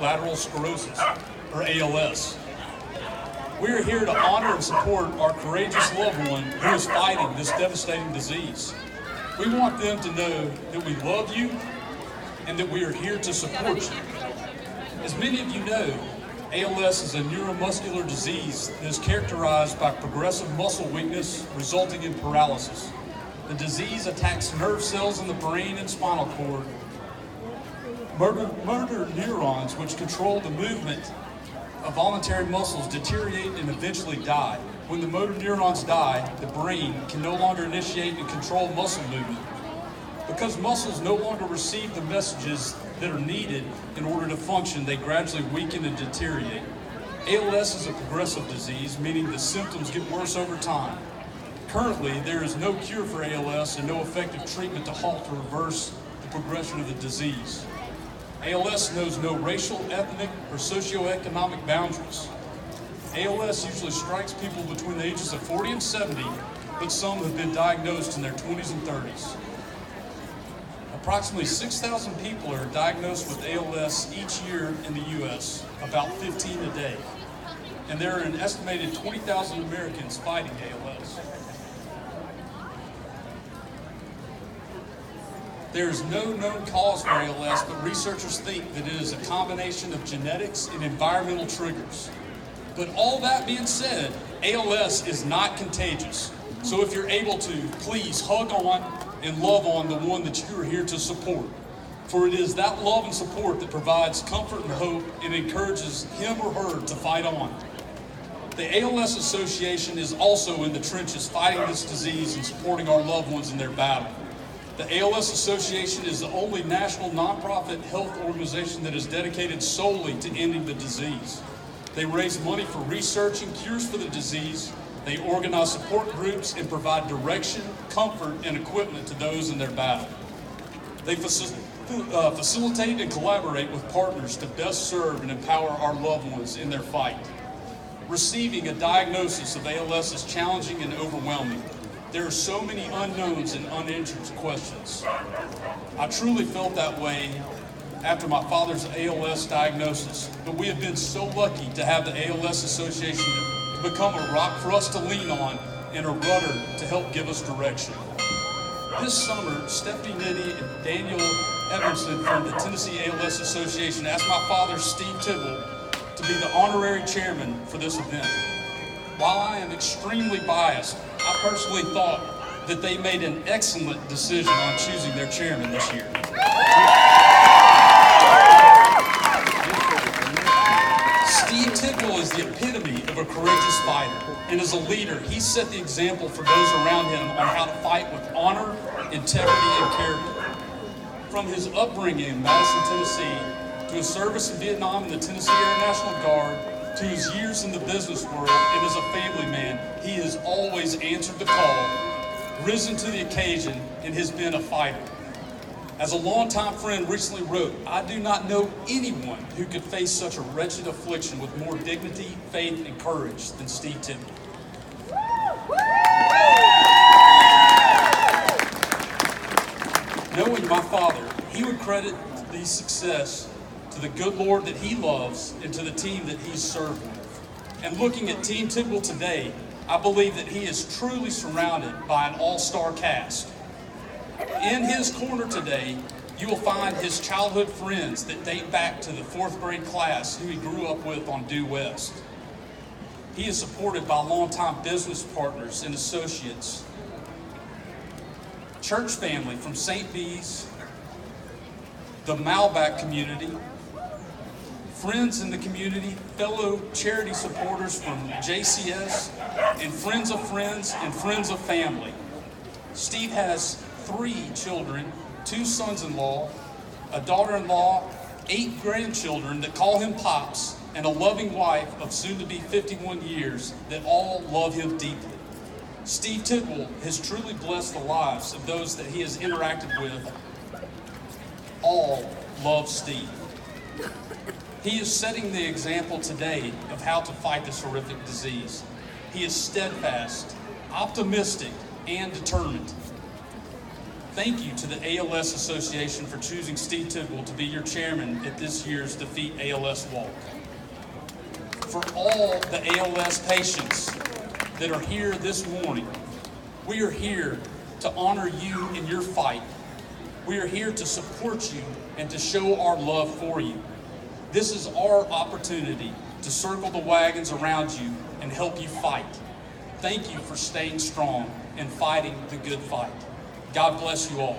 lateral sclerosis, or ALS. We are here to honor and support our courageous loved one who is fighting this devastating disease. We want them to know that we love you and that we are here to support you. As many of you know, ALS is a neuromuscular disease that is characterized by progressive muscle weakness resulting in paralysis. The disease attacks nerve cells in the brain and spinal cord. Motor neurons, which control the movement of voluntary muscles, deteriorate and eventually die. When the motor neurons die, the brain can no longer initiate and control muscle movement. Because muscles no longer receive the messages that are needed in order to function, they gradually weaken and deteriorate. ALS is a progressive disease, meaning the symptoms get worse over time. Currently, there is no cure for ALS and no effective treatment to halt or reverse the progression of the disease. ALS knows no racial, ethnic, or socioeconomic boundaries. ALS usually strikes people between the ages of 40 and 70, but some have been diagnosed in their 20s and 30s. Approximately 6,000 people are diagnosed with ALS each year in the U.S., about 15 a day. And there are an estimated 20,000 Americans fighting ALS. There is no known cause for ALS, but researchers think that it is a combination of genetics and environmental triggers. But all that being said, ALS is not contagious. So if you're able to, please hug on and love on the one that you are here to support. For it is that love and support that provides comfort and hope and encourages him or her to fight on. The ALS Association is also in the trenches fighting this disease and supporting our loved ones in their battle. The ALS Association is the only national nonprofit health organization that is dedicated solely to ending the disease. They raise money for research and cures for the disease. They organize support groups and provide direction, comfort, and equipment to those in their battle. They facilitate and collaborate with partners to best serve and empower our loved ones in their fight. Receiving a diagnosis of ALS is challenging and overwhelming. There are so many unknowns and unanswered questions. I truly felt that way after my father's ALS diagnosis, but we have been so lucky to have the ALS Association to become a rock for us to lean on and a rudder to help give us direction. This summer, Stephanie Nitty and Daniel Evanson from the Tennessee ALS Association asked my father, Steve Tidwell, to be the honorary chairman for this event. While I am extremely biased, I personally thought that they made an excellent decision on choosing their chairman this year. Steve Tidwell is the epitome of a courageous fighter, and as a leader, he set the example for those around him on how to fight with honor, integrity, and character. From his upbringing in Madison, Tennessee, to his service in Vietnam in the Tennessee Air National Guard, to his years in the business world and as a family man, he has always answered the call, risen to the occasion, and has been a fighter. As a longtime friend recently wrote, I do not know anyone who could face such a wretched affliction with more dignity, faith, and courage than Steve Tidwell. Knowing my father, he would credit the success to the good Lord that he loves and to the team that he's served with. And looking at Team Tidwell today, I believe that he is truly surrounded by an all-star cast. In his corner today, you will find his childhood friends that date back to the 4th grade class who he grew up with on Due West. He is supported by longtime business partners and associates, church family from St. Bees, the Malback community, friends in the community, fellow charity supporters from JCS, and friends of friends and friends of family. Steve has 3 children, 2 sons-in-law, a daughter-in-law, 8 grandchildren that call him Pops, and a loving wife of soon-to-be 51 years that all love him deeply. Steve Tidwell has truly blessed the lives of those that he has interacted with. All love Steve. He is setting the example today of how to fight this horrific disease. He is steadfast, optimistic, and determined. Thank you to the ALS Association for choosing Steve Tidwell to be your chairman at this year's Defeat ALS Walk. For all the ALS patients that are here this morning, we are here to honor you in your fight. We are here to support you and to show our love for you. This is our opportunity to circle the wagons around you and help you fight. Thank you for staying strong and fighting the good fight. God bless you all.